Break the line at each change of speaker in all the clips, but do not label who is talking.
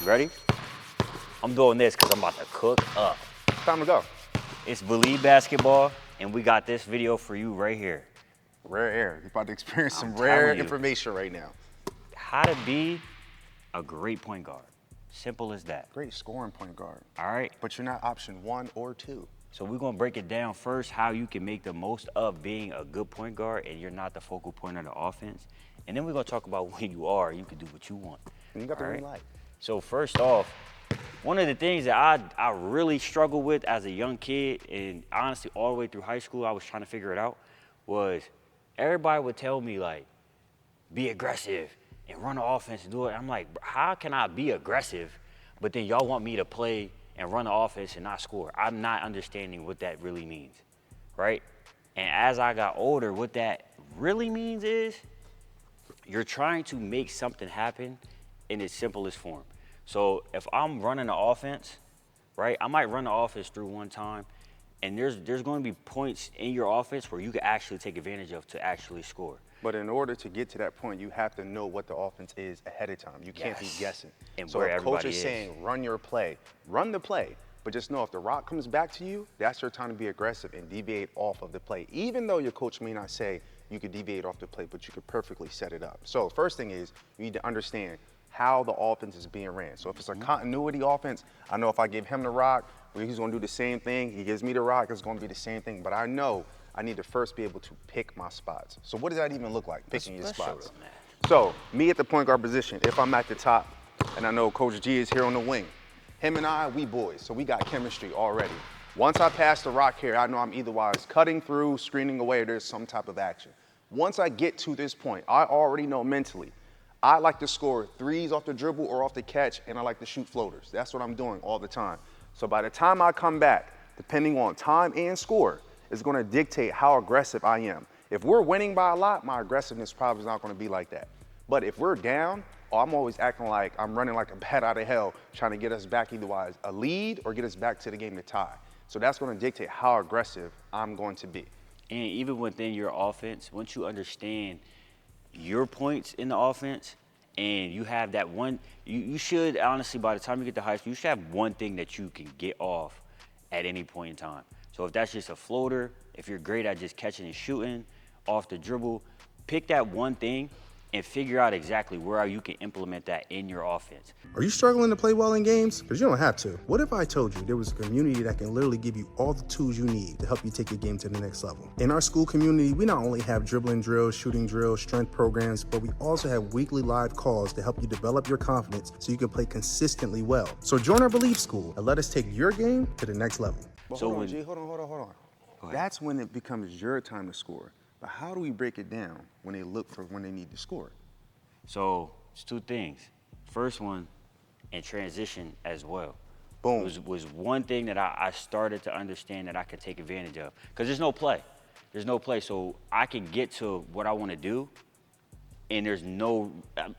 You ready? I'm doing this because I'm about to cook up.
Time to go.
It's Believe Basketball, and we got this video for you right here.
Rare air. You're about to experience
I'm
some rare
telling you.
information right now.
How to be a great point guard. Simple as that.
Great scoring point guard.
All right?
But you're not option 1 or 2.
So we're going to break it down first, how you can make the most of being a good point guard and you're not the focal point of the offense. And then we're going to talk about when you are, you can do what you want.
And you got the
All
green
right?
light.
So first off, one of the things that I really struggled with as a young kid, and honestly all the way through high school, I was trying to figure it out, was everybody would tell me, like, be aggressive and run the offense and do it. I'm like, how can I be aggressive, but then y'all want me to play and run the offense and not score? I'm not understanding what that really means, right? And as I got older, what that really means is you're trying to make something happen in its simplest form. So if I'm running the offense, right, I might run the offense through one time, and there's going to be points in your offense where you can actually take advantage of to actually score.
But in order to get to that point, you have to know what the offense is ahead of time. You can't be guessing.
And
so
where
if coach
everybody
is
is
saying run your play, run the play. But just know if the rock comes back to you, that's your time to be aggressive and deviate off of the play. Even though your coach may not say you could deviate off the play, but you could perfectly set it up. So first thing is you need to understand how the offense is being ran. So if it's a continuity offense, I know if I give him the rock, he's going to do the same thing. He gives me the rock, it's going to be the same thing. But I know I need to first be able to pick my spots. So what does that even look like, picking your spots? So me at the point guard position, if I'm at the top, and I know Coach G is here on the wing, him and I, we boys, so we got chemistry already. Once I pass the rock here, I know I'm either wise cutting through, screening away, or there's some type of action. Once I get to this point, I already know mentally, I like to score threes off the dribble or off the catch, and I like to shoot floaters. That's what I'm doing all the time. So by the time I come back, depending on time and score, is going to dictate how aggressive I am. If we're winning by a lot, my aggressiveness probably is not going to be like that. But if we're down, I'm always acting like I'm running like a bat out of hell, trying to get us back either wise a lead or get us back to the game to tie. So that's going to dictate how aggressive I'm going to be.
And even within your offense, once you understand your points in the offense and you have that one, you should honestly, by the time you get to high school, you should have one thing that you can get off at any point in time. So if that's just a floater, if you're great at just catching and shooting off the dribble, pick that one thing and figure out exactly where you can implement that in your offense.
Are you struggling to play well in games? Because you don't have to. What if I told you there was a community that can literally give you all the tools you need to help you take your game to the next level? In our school community, we not only have dribbling drills, shooting drills, strength programs, but we also have weekly live calls to help you develop your confidence so you can play consistently well. So join our Believe School and let us take your game to the next level.
But
So
hold on,
when-
G, hold on. That's when it becomes your time to score. But how do we break it down when they look for when they need to score?
So it's two things. First one, and transition as well.
Boom.
Was one thing that I started to understand that I could take advantage of. Because there's no play. There's no play. So I can get to what I want to do, and there's no, I'm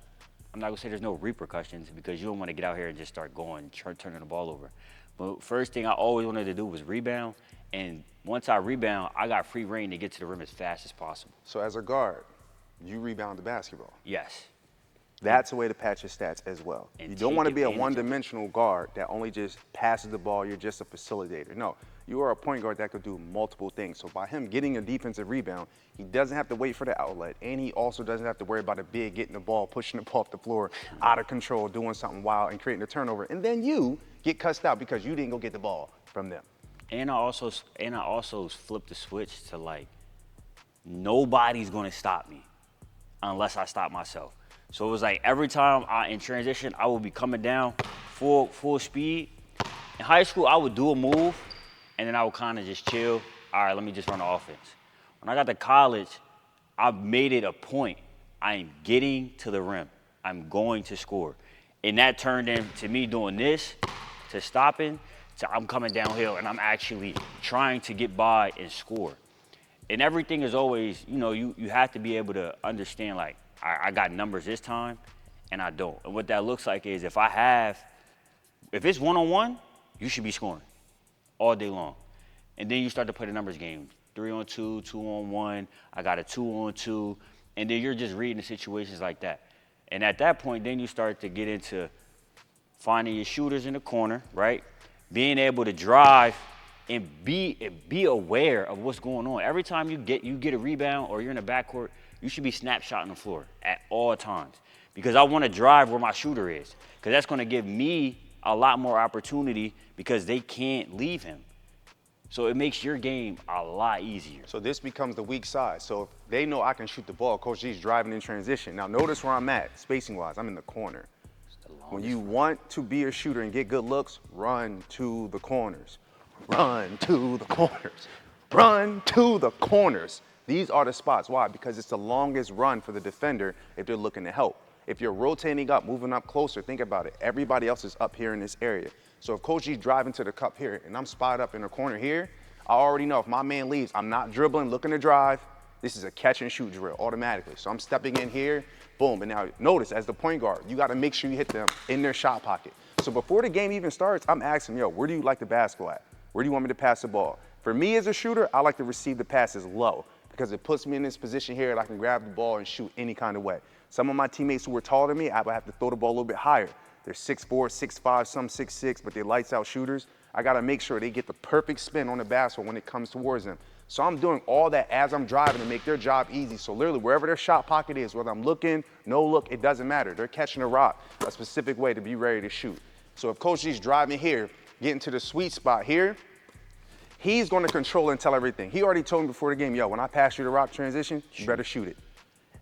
not going to say there's no repercussions because you don't want to get out here and just start going, turning the ball over. But first thing I always wanted to do was rebound. And once I rebound, I got free reign to get to the rim as fast as possible.
So as a guard, you rebound the basketball.
Yes.
That's a way to patch your stats as well.
And
You don't
take
want to be a
advantage of it.
one-dimensional guard that only just passes the ball, you're just a facilitator. No, you are a point guard that could do multiple things. So by him getting a defensive rebound, he doesn't have to wait for the outlet, and he also doesn't have to worry about a big getting the ball, pushing the ball off the floor, out of control, doing something wild, and creating a turnover. And then you get cussed out because you didn't go get the ball from them.
And I also flipped the switch to like, nobody's gonna stop me unless I stop myself. So it was like every time in transition, I would be coming down full speed. In high school, I would do a move, and then I would kind of just chill. All right, let me just run the offense. When I got to college, I made it a point. I am getting to the rim. I'm going to score. And that turned into me doing this, to stopping, to I'm coming downhill, and I'm actually trying to get by and score. And everything is always, you have to be able to understand, like, I got numbers this time, and I don't. And what that looks like is if it's one-on-one, you should be scoring all day long. And then you start to play the numbers game. 3-on-2, 2-on-1, I got a 2-on-2, and then you're just reading the situations like that. And at that point, then you start to get into finding your shooters in the corner, right? Being able to drive and be aware of what's going on. Every time you get a rebound or you're in the backcourt, you should be snapshotting the floor at all times because I want to drive where my shooter is because that's going to give me a lot more opportunity because they can't leave him. So it makes your game a lot easier.
So this becomes the weak side. So if they know I can shoot the ball, Coach G's driving in transition. Now notice where I'm at, spacing-wise. I'm in the corner. When you want to be a shooter and get good looks, run to the corners. Run to the corners. Run to the corners. These are the spots. Why? Because it's the longest run for the defender if they're looking to help. If you're rotating up, moving up closer, think about it. Everybody else is up here in this area. So if Coach G's driving to the cup here and I'm spotted up in the corner here, I already know if my man leaves, I'm not dribbling, looking to drive. This is a catch and shoot drill automatically. So I'm stepping in here, boom. And now notice as the point guard, you got to make sure you hit them in their shot pocket. So before the game even starts, I'm asking, yo, where do you like the basketball at? Where do you want me to pass the ball? For me as a shooter, I like to receive the passes low because it puts me in this position here that I can grab the ball and shoot any kind of way. Some of my teammates who were taller than me, I would have to throw the ball a little bit higher. They're 6'4", 6'5", some 6'6", but they're lights out shooters. I got to make sure they get the perfect spin on the basketball when it comes towards them. So I'm doing all that as I'm driving to make their job easy. So literally wherever their shot pocket is, whether I'm looking, no look, it doesn't matter. They're catching a rock a specific way to be ready to shoot. So if Coach G's driving here, getting to the sweet spot here, he's going to control and tell everything. He already told me before the game, yo, when I pass you the rock transition, you better shoot it.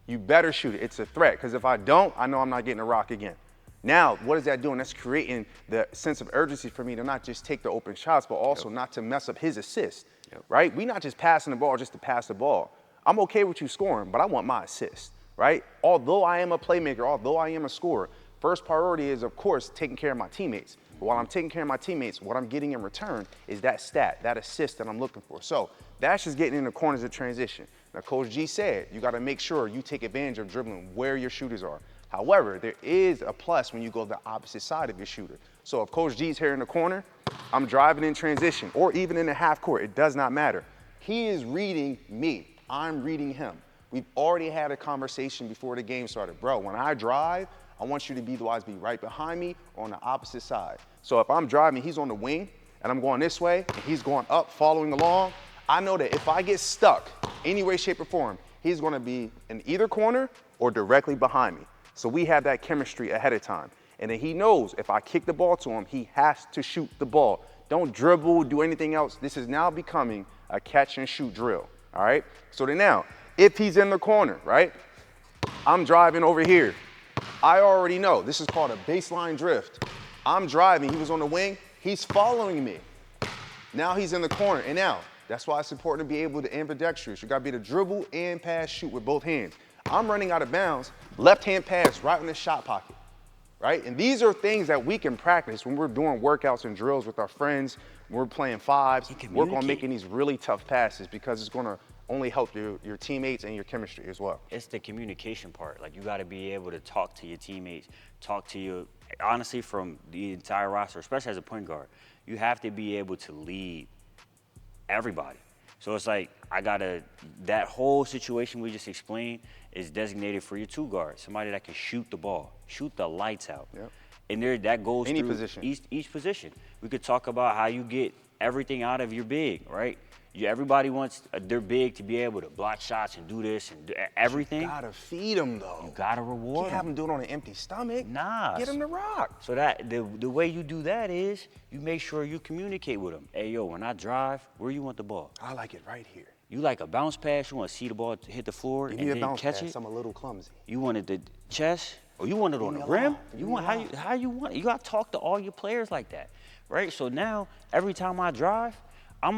You better shoot it. It's a threat because if I don't, I know I'm not getting a rock again. Now, what is that doing? That's creating the sense of urgency for me to not just take the open shots, but also not to mess up his assist, right? We're not just passing the ball just to pass the ball. I'm okay with you scoring, but I want my assist, right? Although I am a playmaker, although I am a scorer, first priority is, of course, taking care of my teammates. But while I'm taking care of my teammates, what I'm getting in return is that stat, that assist that I'm looking for. So that's just getting in the corners of transition. Now, Coach G said you got to make sure you take advantage of dribbling where your shooters are. However, there is a plus when you go the opposite side of your shooter. So if Coach G's here in the corner, I'm driving in transition, or even in the half court, it does not matter. He is reading me. I'm reading him. We've already had a conversation before the game started. Bro, when I drive, I want you to be right behind me or on the opposite side. So if I'm driving, he's on the wing, and I'm going this way, and he's going up, following along, I know that if I get stuck any way, shape, or form, he's going to be in either corner or directly behind me. So we have that chemistry ahead of time. And then he knows if I kick the ball to him, he has to shoot the ball. Don't dribble, do anything else. This is now becoming a catch and shoot drill, all right? So then now, if he's in the corner, right, I'm driving over here. I already know. This is called a baseline drift. I'm driving. He was on the wing. He's following me. Now he's in the corner. And now, that's why it's important to be able to ambidextrous. You got to be able to dribble and pass, shoot with both hands. I'm running out of bounds, left hand pass right in the shot pocket, right? And these are things that we can practice when we're doing workouts and drills with our friends, when we're playing fives, work on making these really tough passes because it's going to only help your teammates and your chemistry as well.
It's the communication part. Like you got to be able to talk to your teammates, talk to your, honestly, from the entire roster, especially as a point guard, you have to be able to lead everybody. So it's like, that whole situation we just explained is designated for your two guards, somebody that can shoot the ball, shoot the lights out.
Yep.
And that goes
Any
through
position.
Each position. We could talk about how you get everything out of your big, right? Everybody wants their big to be able to block shots and do this and do everything.
You gotta feed them though.
You gotta reward
Can't have
them.
them do it on an empty stomach.
Nah.
Get them to rock.
So that the way you do that is you make sure you communicate with them. Hey, yo, when I drive, where you want the ball?
I like it right here.
You like a bounce pass? You want to see the ball hit the floor
Give
and
me a
then
bounce
catch
pass.
it?
I'm a little clumsy.
You wanted the chest, or you want it on
me
the
a
rim?
lob.
You
Give
want
me a
how you want it. You gotta talk to all your players like that, right? So now every time I drive, we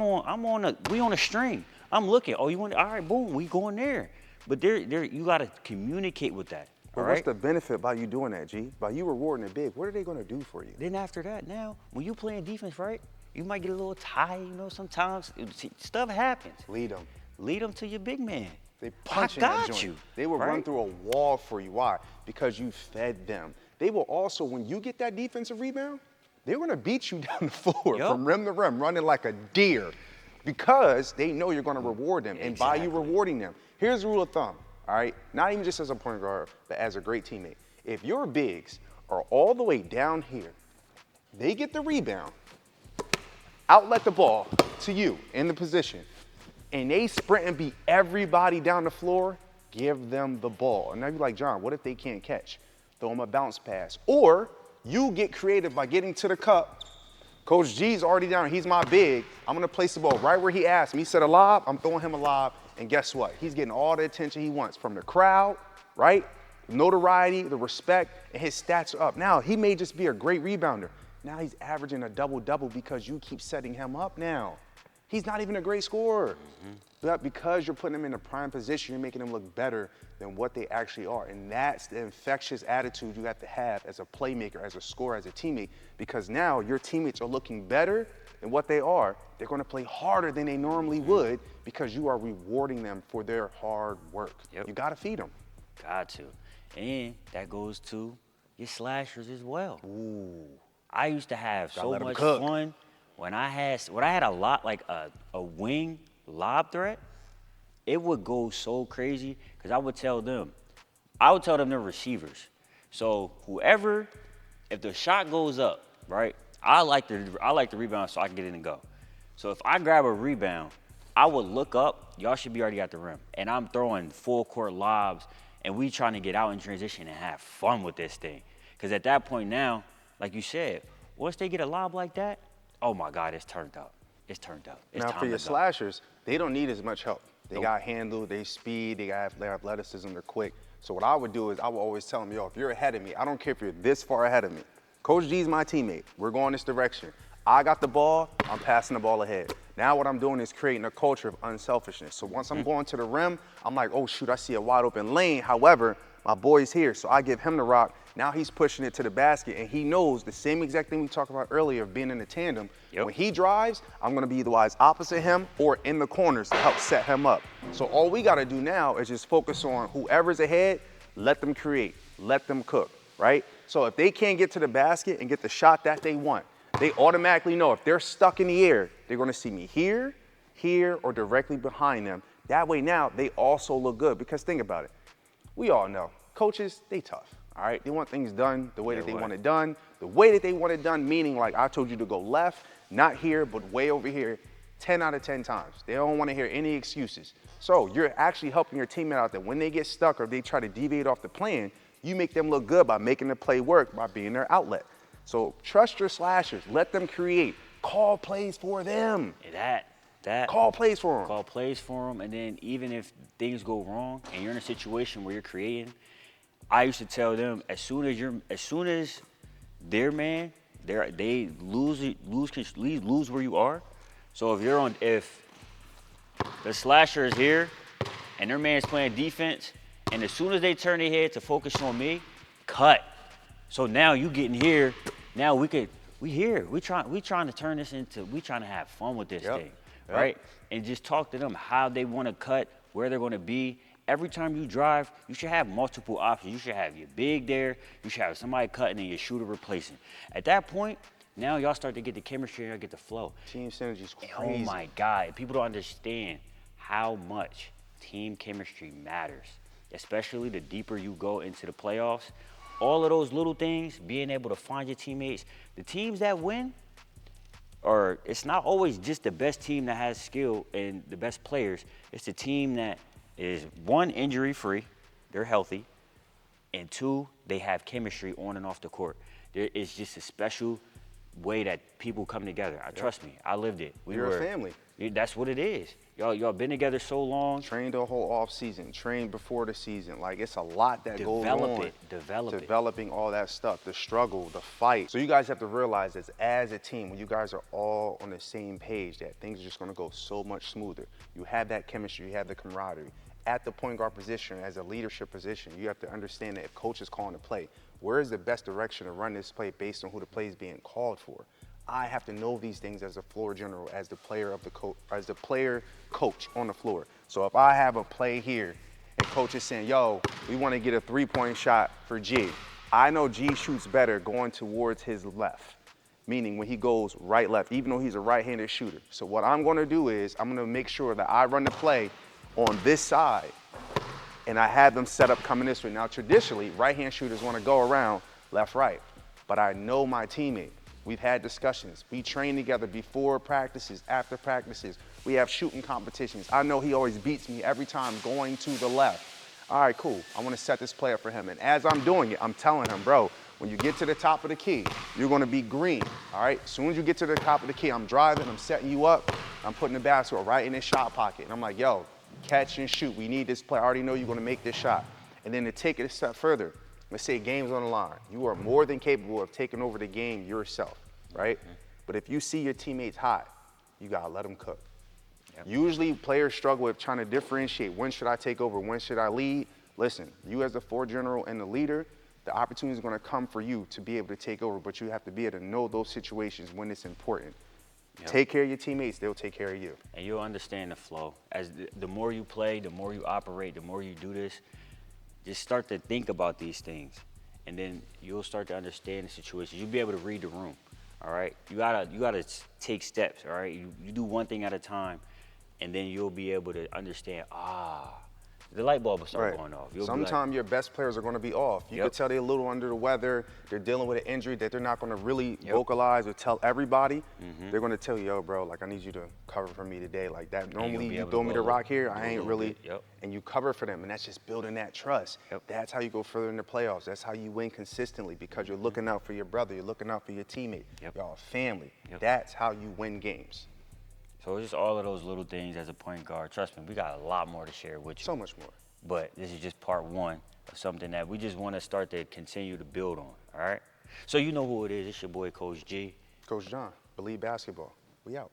on a string. I'm looking. Oh, you want? All right, boom, we going there. But you gotta communicate with that.
But
all
what's
right?
the benefit by you doing that, G? By you rewarding it big, what are they gonna do for you?
Then after that, now when you playing defense, right? You might get a little tired. Sometimes stuff happens.
Lead them.
Lead them to your big man.
They punch in
I
that
got
joint.
you.
They will run
right?
through a wall for you. Why? Because you fed them. They will also, when you get that defensive rebound, they're gonna beat you down the floor
Yup.
from rim to rim, running like a deer, because they know you're gonna reward them. And by you rewarding them, here's the rule of thumb, all right? Not even just as a point guard, but as a great teammate. If your bigs are all the way down here They get the rebound, outlet the ball to you in the position, and they sprint and beat everybody down the floor, give them the ball. And now you're like, John, what if they can't catch? Throw them a bounce pass. Or you get creative by getting to the cup. Coach G's already down. He's my big. I'm going to place the ball right where he asked me. He said a lob. I'm throwing him a lob. And guess what? He's getting all the attention he wants from the crowd, right? Notoriety, the respect, and his stats are up. Now, he may just be a great rebounder. Now he's averaging a double-double because you keep setting him up now. He's not even a great scorer. But because you're putting him in a prime position, you're making him look better than what they actually are. And that's the infectious attitude you have to have as a playmaker, as a scorer, as a teammate, because now your teammates are looking better than what they are. They're going to play harder than they normally would because you are rewarding them for their hard work.
Yep.
You got to feed them.
Got to. And that goes to your slashers as well.
Ooh.
I used to have so
let 'em
much
cook.
fun when I had a lot, like a wing lob threat. It would go so crazy because I would tell them they're receivers. So whoever, if the shot goes up, right, I like the rebound so I can get in and go. So if I grab a rebound, I would look up, y'all should be already at the rim. And I'm throwing full court lobs and we trying to get out in transition and have fun with this thing. Because at that point now, like you said, once they get a lob like that, oh my God, it's turned up. It's turned up. It's
Now
time
for your
to go.
slashers, they don't need as much help. They
Nope.
got handle, they speed, they got their athleticism, they're quick. So what I would do is I would always tell them, yo, if you're ahead of me, I don't care if you're this far ahead of me. Coach G's my teammate. We're going this direction. I got the ball, I'm passing the ball ahead. Now what I'm doing is creating a culture of unselfishness. So once I'm going to the rim, I'm like, oh shoot, I see a wide open lane. However, my boy's here, so I give him the rock. Now he's pushing it to the basket, and he knows the same exact thing we talked about earlier of being in a tandem.
Yep.
When he drives, I'm gonna be either wise opposite him or in the corners to help set him up. So all we gotta do now is just focus on whoever's ahead, let them create, let them cook, right? So if they can't get to the basket and get the shot that they want, they automatically know if they're stuck in the air, they're gonna see me here, here, or directly behind them. That way now they also look good, because think about it. We all know, coaches, they tough, all right? They want things done the way that they want it done. The way that they want it done, meaning like I told you to go left, not here, but way over here, 10 out of 10 times. They don't want to hear any excuses. So you're actually helping your teammate out that when they get stuck or they try to deviate off the plan, you make them look good by making the play work, by being their outlet. So trust your slashers, let them create, call plays for them.
That
Call plays for them.
Call plays for them, and then even if things go wrong and you're in a situation where you're creating, I used to tell them as soon as their man, they lose where you are. So if the slasher is here and their man's playing defense, and as soon as they turn their head to focus on me, cut. So now you getting here. Now we trying to turn this into, we trying to have fun with this thing.
Yep.
Right? And just talk to them how they want to cut, where they're going to be. Every time you drive, you should have multiple options. You should have your big there. You should have somebody cutting and your shooter replacing. At that point, now y'all start to get the chemistry and y'all get the flow.
Team synergy's
And
crazy.
oh my God, people don't understand how much team chemistry matters, especially the deeper you go into the playoffs. All of those little things, being able to find your teammates, the teams that win, or it's not always just the best team that has skill and the best players. It's the team that is, one, injury-free, they're healthy, and two, they have chemistry on and off the court. It's just a special way that people come together. Trust me, I lived it.
You're a family.
That's what it is. Y'all been together so long.
Trained the whole off season, trained before the season. Like, it's a lot that goes on. Developing all that stuff, the struggle, the fight. So you guys have to realize that as a team, when you guys are all on the same page, that things are just gonna go so much smoother. You have that chemistry, you have the camaraderie. At the point guard position, as a leadership position, you have to understand that if coach is calling a play, where is the best direction to run this play based on who the play is being called for? I have to know these things as a floor general, as the player coach on the floor. So if I have a play here and coach is saying, yo, we want to get a three-point shot for G, I know G shoots better going towards his left, meaning when he goes right, left, even though he's a right-handed shooter. So what I'm going to do is I'm going to make sure that I run the play on this side and I have them set up coming this way. Now, traditionally, right-hand shooters want to go around left, right, but I know my teammate. We've had discussions. We train together before practices, after practices. We have shooting competitions. I know he always beats me every time going to the left. All right, cool. I want to set this play up for him. And as I'm doing it, I'm telling him, bro, when you get to the top of the key, you're going to be green, all right? As soon as you get to the top of the key, I'm driving, I'm setting you up, I'm putting the basketball right in his shot pocket. And I'm like, yo, catch and shoot. We need this play. I already know you're going to make this shot. And then to take it a step further, let's say game's on the line. You are more than capable of taking over the game yourself, right? But if you see your teammates hot, you got to let them cook. Yep. Usually players struggle with trying to differentiate when should I take over, when should I lead. Listen, you as the floor general and the leader, the opportunity is going to come for you to be able to take over, but you have to be able to know those situations when it's important. Yep. Take care of your teammates, they'll take care of you.
And you'll understand the flow. As the more you play, the more you operate, the more you do this, just start to think about these things. And then you'll start to understand the situation. You'll be able to read the room, all right? You gotta take steps, all right? You do one thing at a time, and then you'll be able to understand, the light bulb will start going off.
Sometimes your best players are going to be off. You could tell they're a little under the weather. They're dealing with an injury that they're not going to really vocalize or tell everybody. They're going to tell you, yo, bro, like, I need you to cover for me today. Like that. Normally, you throw me the rock here, I ain't really. And you cover for them, and that's just building that trust. That's how you go further in the playoffs. That's how you win consistently because you're looking out for your brother. You're looking out for your teammate. Y'all family. That's how you win games.
So it's just all of those little things as a point guard. Trust me, we got a lot more to share with you.
So much more.
But this is just part one of something that we just want to start to continue to build on, all right? So you know who it is. It's your boy, Coach G.
Coach John, Believe Basketball. We out.